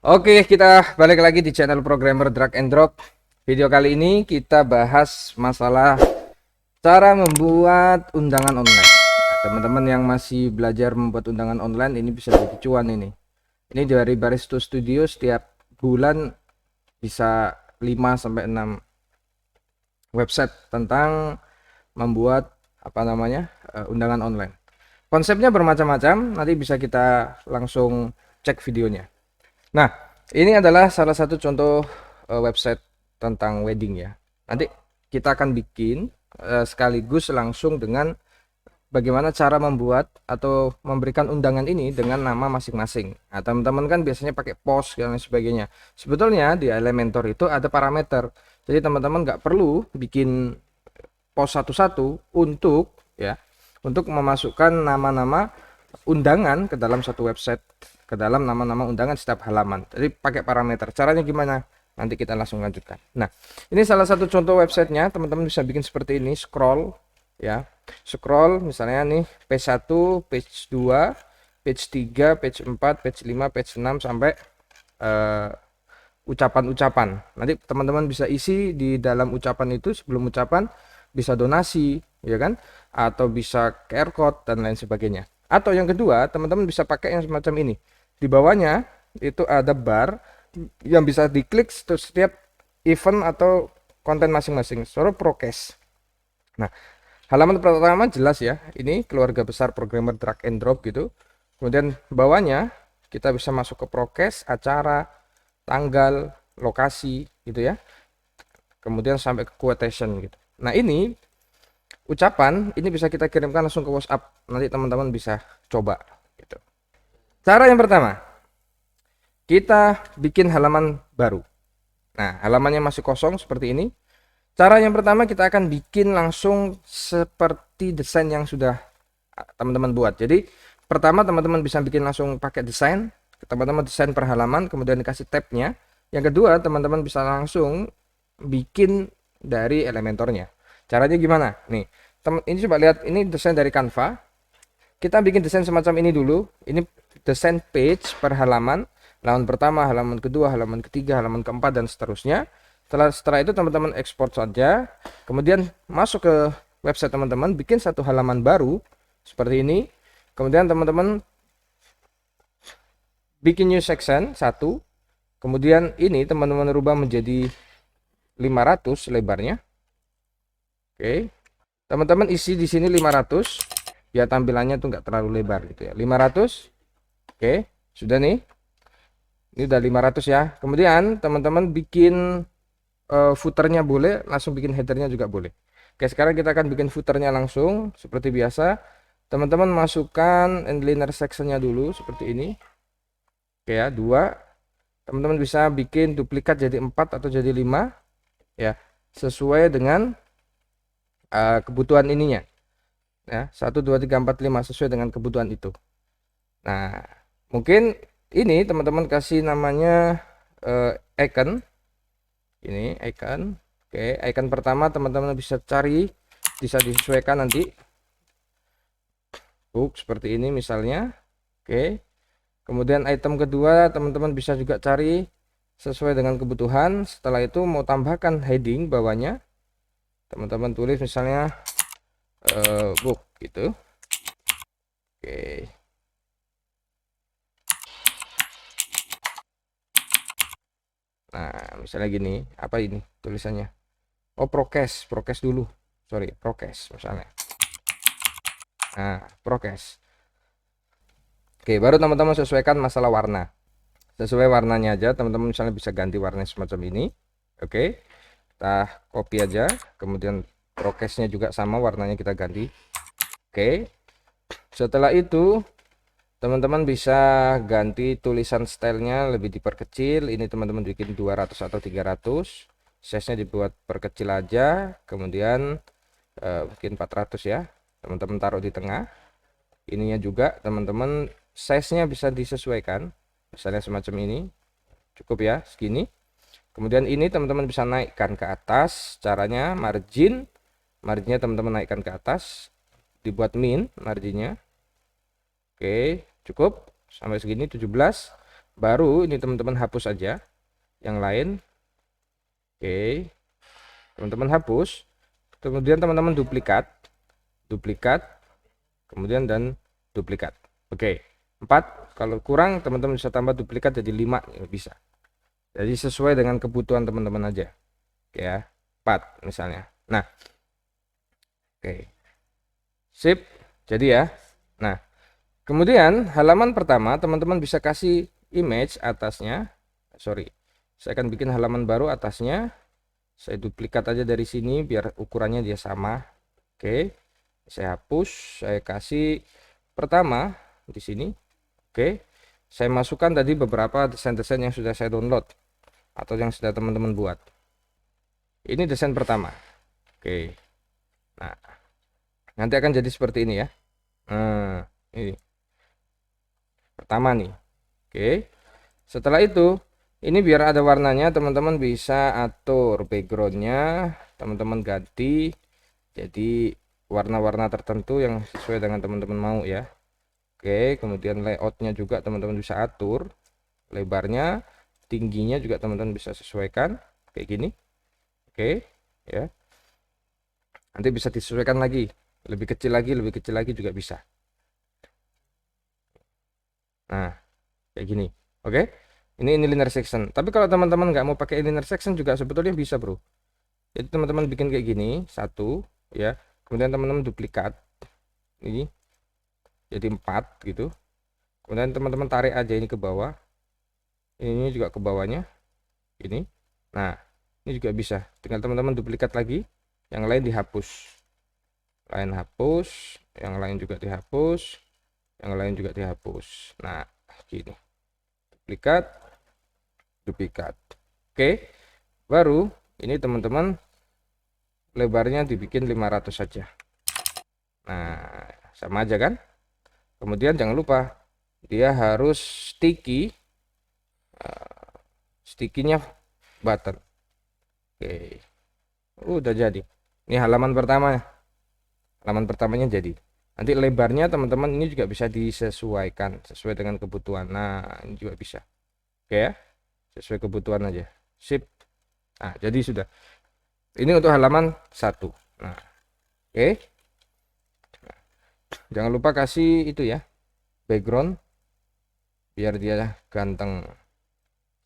Oke, kita balik lagi di channel Programmer Drag and Drop. Video kali ini kita bahas masalah cara membuat undangan online. Nah, teman-teman yang masih belajar membuat undangan online ini bisa jadi cuan ini. Ini dari Baristo Studio setiap bulan bisa 5 sampai 6 website tentang membuat undangan online. Konsepnya bermacam-macam, nanti bisa kita langsung cek videonya. Nah, ini adalah salah satu contoh website tentang wedding ya. Nanti kita akan bikin sekaligus langsung dengan bagaimana cara membuat atau memberikan undangan ini dengan nama masing-masing. Nah, teman-teman kan biasanya pakai post dan lain sebagainya. Sebetulnya di Elementor itu ada parameter. Jadi teman-teman nggak perlu bikin post satu-satu untuk memasukkan nama-nama undangan ke dalam satu website, ke dalam nama-nama undangan setiap halaman. Jadi pakai parameter. Caranya gimana? Nanti kita langsung lanjutkan. Nah, ini salah satu contoh websitenya. Teman-teman bisa bikin seperti ini, scroll ya. Scroll misalnya nih page 1, page 2, page 3, page 4, page 5, page 6 sampai ucapan-ucapan. Nanti teman-teman bisa isi di dalam ucapan itu, sebelum ucapan bisa donasi, ya kan? Atau bisa QR code dan lain sebagainya. Atau yang kedua, teman-teman bisa pakai yang semacam ini. Di bawahnya itu ada bar yang bisa diklik setiap event atau konten masing-masing. Suruh prokes. Nah, halaman pertama jelas ya. Ini keluarga besar programmer drag and drop gitu. Kemudian bawahnya kita bisa masuk ke prokes, acara, tanggal, lokasi gitu ya. Kemudian sampai ke quotation gitu. Nah, ini ucapan ini bisa kita kirimkan langsung ke WhatsApp. Nanti teman-teman bisa coba gitu. Cara yang pertama, kita bikin halaman baru. Nah, halamannya masih kosong seperti ini. Cara yang pertama kita akan bikin langsung seperti desain yang sudah teman-teman buat. Jadi, pertama teman-teman bisa bikin langsung pakai desain. Teman-teman desain per halaman, kemudian dikasih tabnya. Yang kedua, teman-teman bisa langsung bikin dari Elementornya. Caranya gimana? Nih, ini coba lihat, ini desain dari Canva. Kita bikin desain semacam ini dulu. Ini desain page per halaman. Halaman pertama, halaman kedua, halaman ketiga, halaman keempat, dan seterusnya. Setelah itu teman-teman ekspor saja. Kemudian masuk ke website teman-teman, bikin satu halaman baru seperti ini. Kemudian teman-teman bikin new section 1. Kemudian ini teman-teman rubah menjadi 500 lebarnya. Oke. Teman-teman isi di sini 500 biar tampilannya tuh nggak terlalu lebar gitu ya. 500. Oke, sudah nih. Ini udah 500 ya. Kemudian teman-teman bikin footernya boleh, langsung bikin headernya juga boleh. Oke, sekarang kita akan bikin footernya langsung seperti biasa. Teman-teman masukkan endliner sectionnya dulu seperti ini. Oke ya, 2. Teman-teman bisa bikin duplikat jadi 4 atau jadi 5 ya, sesuai dengan kebutuhan ininya ya. 1 2 3 4 5 sesuai dengan kebutuhan itu. Nah, mungkin ini teman-teman kasih namanya icon. Ini icon. Oke, icon pertama teman-teman bisa cari, bisa disesuaikan nanti. Book seperti ini misalnya. Oke. Kemudian item kedua teman-teman bisa juga cari sesuai dengan kebutuhan. Setelah itu mau tambahkan heading bawahnya, teman-teman tulis misalnya book gitu. Oke. Nah, misalnya gini, apa ini tulisannya? Oh, prokes dulu. Sorry, prokes misalnya. Nah, prokes. Oke, baru teman-teman sesuaikan masalah warna. Sesuai warnanya aja, teman-teman misalnya bisa ganti warna semacam ini. Oke. Kita copy aja, kemudian prokesnya juga sama warnanya kita ganti. Oke. Setelah itu teman-teman bisa ganti tulisan stylenya, lebih diperkecil. Ini teman-teman bikin 200 atau 300. Size-nya dibuat perkecil aja, kemudian bikin 400 ya. Teman-teman taruh di tengah. Ininya juga teman-teman size-nya bisa disesuaikan. Misalnya semacam ini. Cukup ya, segini. Kemudian ini teman-teman bisa naikkan ke atas. Caranya marginnya teman-teman naikkan ke atas, dibuat min marginnya. Oke, cukup sampai segini 17. Baru ini teman-teman hapus aja yang lain. Oke, teman-teman hapus. Kemudian teman-teman duplikat, kemudian dan duplikat. Oke, 4. Kalau kurang teman-teman bisa tambah duplikat jadi 5, ya, bisa. Jadi sesuai dengan kebutuhan teman-teman aja. Oke ya, 4 misalnya. Nah, oke. Sip. Jadi ya. Nah, kemudian halaman pertama teman-teman bisa kasih image atasnya. Sorry, saya akan bikin halaman baru atasnya. Saya duplikat aja dari sini biar ukurannya dia sama. Oke, saya hapus, saya kasih pertama di sini. Oke, saya masukkan tadi beberapa desain-desain yang sudah saya download atau yang sudah teman-teman buat. Ini desain pertama. Oke, nah nanti akan jadi seperti ini ya. Nah, ini pertama nih. Oke, setelah itu ini biar ada warnanya, teman-teman bisa atur backgroundnya, teman-teman ganti jadi warna-warna tertentu yang sesuai dengan teman-teman mau ya. Oke, kemudian layoutnya juga teman-teman bisa atur, lebarnya, tingginya juga teman-teman bisa sesuaikan kayak gini. Oke ya, nanti bisa disesuaikan lagi, lebih kecil lagi juga bisa. Nah kayak gini. Oke, ini linear section, tapi kalau teman-teman nggak mau pakai linear section juga sebetulnya bisa bro. Jadi teman-teman bikin kayak gini satu ya, kemudian teman-teman duplikat ini jadi 4 gitu, kemudian teman-teman tarik aja ini ke bawah, ini juga ke bawahnya ini. Nah ini juga bisa, tinggal teman-teman duplikat lagi, yang lain dihapus, yang lain juga dihapus, yang lain juga dihapus. Nah gini, duplikat. Oke, baru ini teman-teman lebarnya dibikin 500 saja. Nah sama aja kan. Kemudian jangan lupa dia harus stickinya button. Oke, udah jadi. Ini halaman pertamanya jadi. Nanti lebarnya teman-teman ini juga bisa disesuaikan sesuai dengan kebutuhan. Nah ini juga bisa. Oke ya, sesuai kebutuhan aja. Sip. Nah jadi sudah. Ini untuk halaman 1. Nah oke, jangan lupa kasih itu ya, background biar dia ganteng.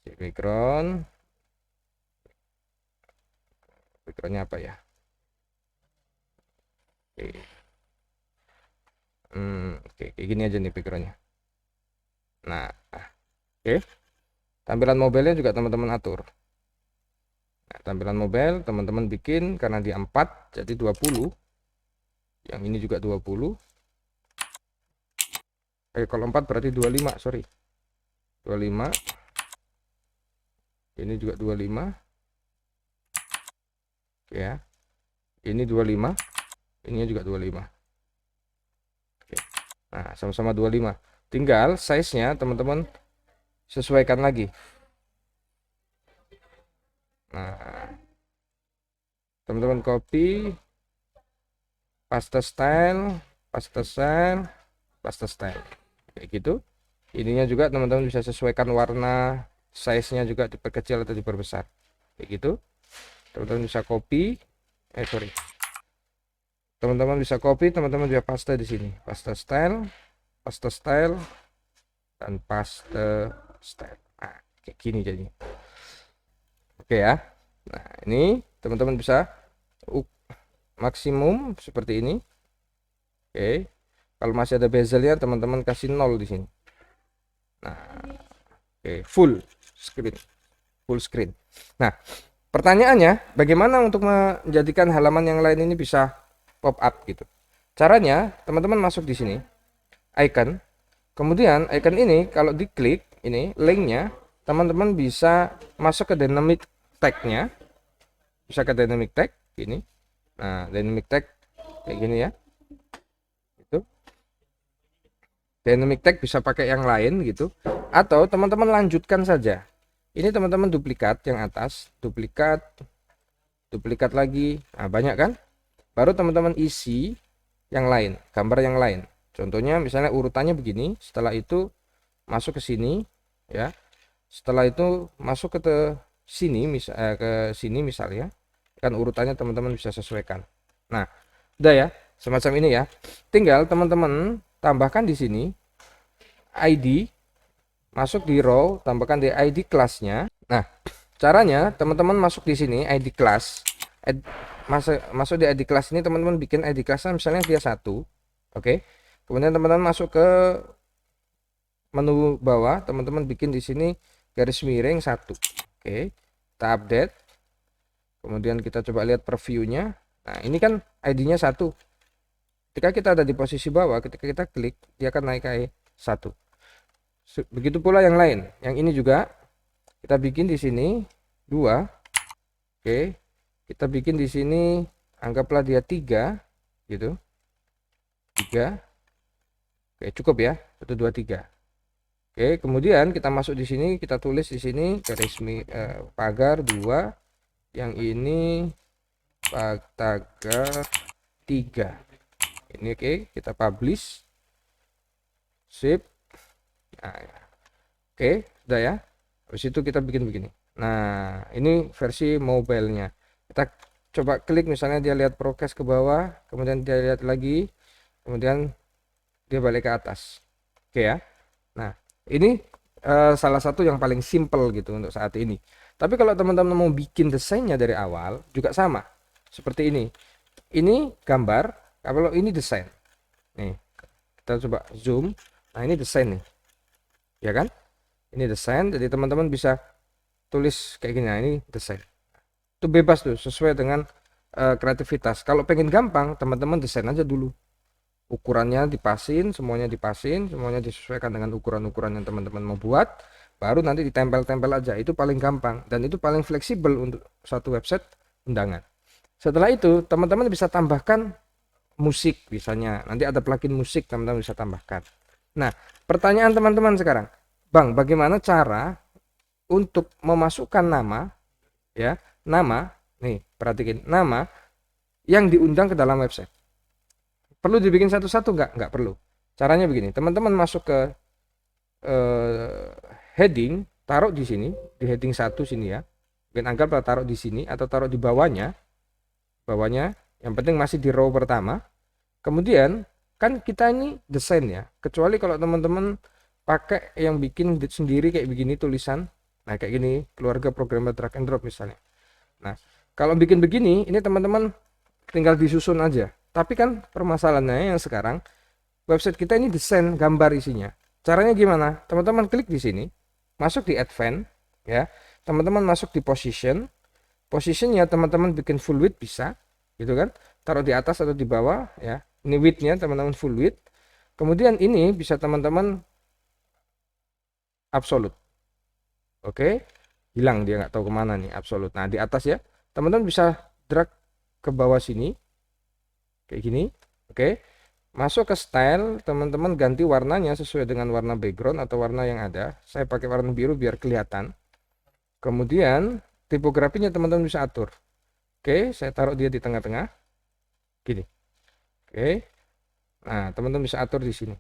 Backgroundnya apa ya? Oke, kayak gini aja nih backgroundnya. Nah oke, tampilan mobilenya juga teman-teman atur. Nah, tampilan mobile teman-teman bikin karena dia 4 jadi 20, yang ini juga 20. Kalau 4 berarti 25, sorry, 25, ini juga 25 ya, ini 25, ini juga 25. Oke. Nah sama-sama 25, tinggal size nya teman-teman sesuaikan lagi. Nah teman-teman copy, paste style, kayak gitu. Ininya juga teman-teman bisa sesuaikan warna, size nya juga diperkecil atau diperbesar kayak gitu. Teman-teman bisa copy, teman-teman bisa copy, teman-teman bisa paste di sini, paste style, dan paste style. Nah kayak gini jadi. Oke ya. Nah ini teman-teman bisa maksimum seperti ini. Oke, kalau masih ada bezelnya teman-teman kasih 0 di sini. Nah oke, full screen. Nah pertanyaannya, bagaimana untuk menjadikan halaman yang lain ini bisa pop up gitu? Caranya teman-teman masuk di sini icon, kemudian icon ini kalau diklik ini linknya, teman-teman bisa masuk ke dynamic tag-nya, bisa ke dynamic tag ini. Nah dynamic tag kayak gini ya, itu dynamic tag bisa pakai yang lain gitu, atau teman-teman lanjutkan saja. Ini teman-teman duplikat yang atas, duplikat lagi. Nah banyak kan, baru teman-teman isi yang lain, gambar yang lain. Contohnya misalnya urutannya begini, setelah itu masuk ke sini, ya. Setelah itu masuk ke sini, ke sini misalnya, kan urutannya teman-teman bisa sesuaikan. Nah, udah ya, semacam ini ya. Tinggal teman-teman tambahkan di sini ID, masuk di row, tambahkan di ID kelasnya. Nah, caranya teman-teman masuk di sini ID kelas, masuk di ID kelas ini, teman-teman bikin ID kelasnya misalnya dia 1. Oke. Kemudian teman-teman masuk ke menu bawah, teman-teman bikin di sini garis miring 1. Oke. Kita update. Kemudian kita coba lihat previewnya. Nah, ini kan ID-nya 1. Ketika kita ada di posisi bawah, ketika kita klik, dia akan naik ke 1. Begitu pula yang lain. Yang ini juga kita bikin di sini 2. Oke. Kita bikin di sini anggaplah dia 3 gitu. 3. Oke, cukup ya. 1 2 3. Oke, kemudian kita masuk di sini, kita tulis di sini garis pagar 2. Yang ini pagar 3. Ini oke, kita publish. Sip. Nah, oke, udah ya. Habis itu kita bikin begini. Nah, ini versi mobile-nya. Kita coba klik misalnya dia lihat prokes ke bawah, kemudian dia lihat lagi, kemudian dia balik ke atas. Oke ya. Nah, ini salah satu yang paling simple gitu untuk saat ini. Tapi kalau teman-teman mau bikin desainnya dari awal juga sama. Seperti ini. Ini gambar, kalau ini desain. Nih, kita coba zoom. Nah, ini desain nih. Ya kan? Ini desain, jadi teman-teman bisa tulis kayak gini. Nah, ini desain. Itu bebas tuh, sesuai dengan kreativitas. Kalau pengen gampang, teman-teman desain aja dulu. Ukurannya dipasin, semuanya disesuaikan dengan ukuran-ukuran yang teman-teman mau buat. Baru nanti ditempel-tempel aja. Itu paling gampang dan itu paling fleksibel untuk satu website undangan. Setelah itu, teman-teman bisa tambahkan musik misalnya. Nanti ada plugin musik, teman-teman bisa tambahkan. Nah, pertanyaan teman-teman sekarang, Bang, bagaimana cara untuk memasukkan nama, ya, nama, nih, perhatikan, nama yang diundang ke dalam website. Perlu dibikin satu-satu nggak? Nggak perlu. Caranya begini, teman-teman masuk ke heading, taruh di sini, di heading 1 sini ya. Mungkin anggap taruh di sini atau taruh di bawahnya, yang penting masih di row pertama. Kemudian kan kita ini desain ya, kecuali kalau teman-teman pakai yang bikin sendiri kayak begini tulisan, nah kayak gini, keluarga programmer drag and drop misalnya. Nah, kalau bikin begini, ini teman-teman tinggal disusun aja. Tapi kan permasalahannya yang sekarang website kita ini desain gambar isinya. Caranya gimana? Teman-teman klik di sini, masuk di advance ya. Teman-teman masuk di position. Positionnya teman-teman bikin full width bisa, gitu kan? Taruh di atas atau di bawah ya. Ini widthnya teman-teman full width. Kemudian ini bisa teman-teman absolute. Oke, hilang dia nggak tahu kemana nih absolute. Nah di atas ya, teman-teman bisa drag ke bawah sini. Kayak gini, oke. Masuk ke style, teman-teman ganti warnanya sesuai dengan warna background atau warna yang ada. Saya pakai warna biru biar kelihatan. Kemudian tipografinya teman-teman bisa atur. Oke, saya taruh dia di tengah-tengah. Gini. Oke. Nah, teman-teman bisa atur di sini.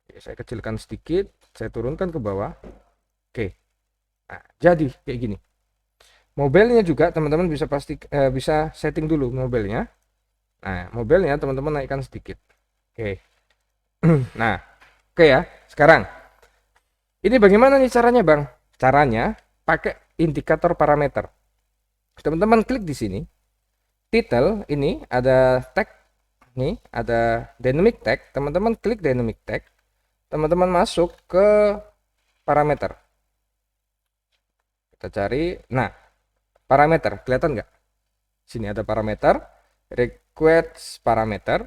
Oke, saya kecilkan sedikit, saya turunkan ke bawah. Oke. Nah, jadi kayak gini. Mobilenya juga teman-teman bisa bisa setting dulu mobilnya. Nah, mobilnya teman-teman naikkan sedikit. Oke. Nah, oke ya. Sekarang ini bagaimana nih caranya, Bang? Caranya pakai indikator parameter. Teman-teman klik di sini. Title ini ada tag nih, ada dynamic tag. Teman-teman klik dynamic tag. Teman-teman masuk ke parameter. Kita cari. Nah, parameter kelihatan nggak? Sini ada parameter, request parameter.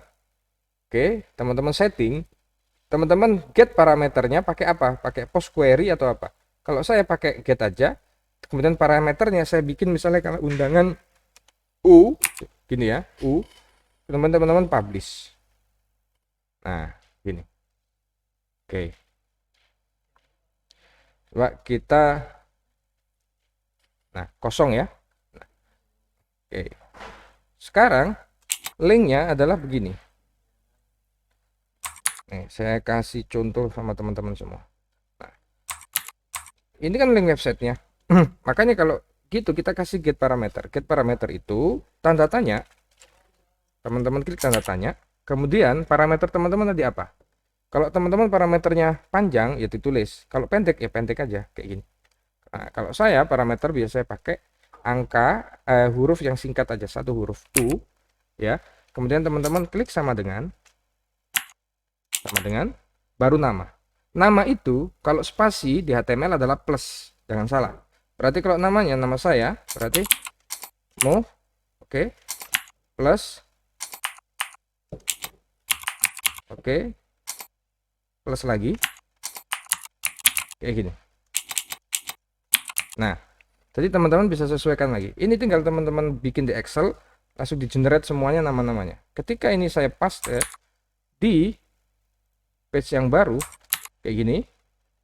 Oke, teman-teman setting. Teman-teman get parameternya pakai apa? Pakai post query atau apa? Kalau saya pakai get aja, kemudian parameternya saya bikin misalnya kalau undangan U, gini ya, U, teman-teman publish. Nah, gini. Oke. Coba kita, nah kosong ya. Nah, oke. Sekarang linknya adalah begini. Nih, saya kasih contoh sama teman-teman semua. Nah, ini kan link websitenya. Makanya kalau gitu kita kasih get parameter. Get parameter itu tanda tanya. Teman-teman klik tanda tanya. Kemudian parameter teman-teman tadi apa? Kalau teman-teman parameternya panjang ya ditulis. Kalau pendek ya pendek aja kayak gini. Nah, kalau saya parameter biasanya pakai angka huruf yang singkat aja, satu huruf to ya. Kemudian teman-teman klik sama dengan baru nama. Nama itu kalau spasi di HTML adalah plus, jangan salah. Berarti kalau namanya nama saya berarti move, oke, plus, oke, plus lagi kayak gini. Nah, jadi teman-teman bisa sesuaikan lagi. Ini tinggal teman-teman bikin di Excel, langsung di generate semuanya nama-namanya. Ketika ini saya paste di page yang baru kayak gini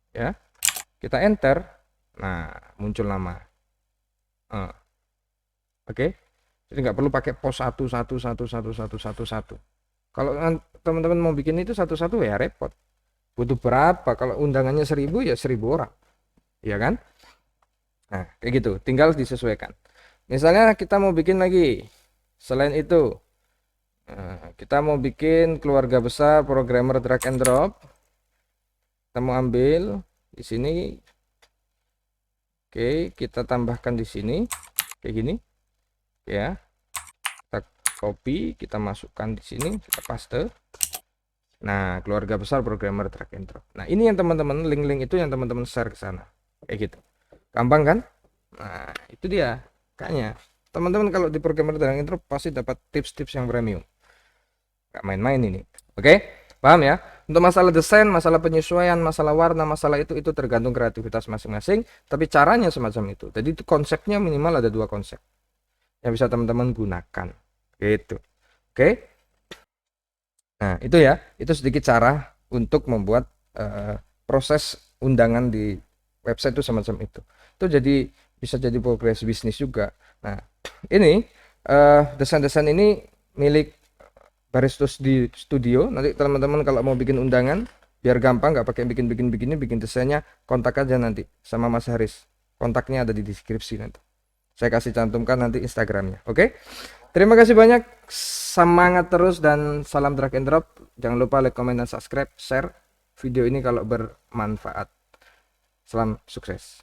ya, kita enter, nah muncul nama. Oke, jadi nggak perlu pakai pos satu. Kalau teman-teman mau bikin itu satu-satu ya repot. Butuh berapa? Kalau undangannya 1000 ya 1000 orang, ya kan? Nah kayak gitu, tinggal disesuaikan. Misalnya kita mau bikin lagi selain itu, kita mau bikin keluarga besar programmer drag and drop. Kita mau ambil di sini, oke, kita tambahkan di sini kayak gini ya. Kita copy, kita masukkan di sini, kita paste. Nah, keluarga besar programmer drag and drop. Nah, ini yang teman-teman, link-link itu yang teman-teman share ke sana kayak gitu. Gampang kan? Nah, itu dia kayaknya teman-teman kalau di programmer drag and drop pasti dapat tips-tips yang premium, nggak main-main ini. Oke, paham ya? Untuk masalah desain, masalah penyesuaian, masalah warna, masalah itu tergantung kreativitas masing-masing, tapi caranya semacam itu. Jadi itu konsepnya minimal ada 2 konsep yang bisa teman-teman gunakan gitu. Oke, nah itu ya, itu sedikit cara untuk membuat proses undangan di website itu semacam itu jadi bisa jadi progres bisnis juga. Nah ini desain-desain ini milik Baristus di studio. Nanti teman-teman kalau mau bikin undangan biar gampang, nggak pakai bikin desainnya, kontak aja nanti sama Mas Haris. Kontaknya ada di deskripsi nanti. Saya kasih cantumkan nanti Instagramnya. Oke. Terima kasih banyak. Semangat terus dan salam drag and drop. Jangan lupa like, comment, dan subscribe, share video ini kalau bermanfaat. Salam sukses.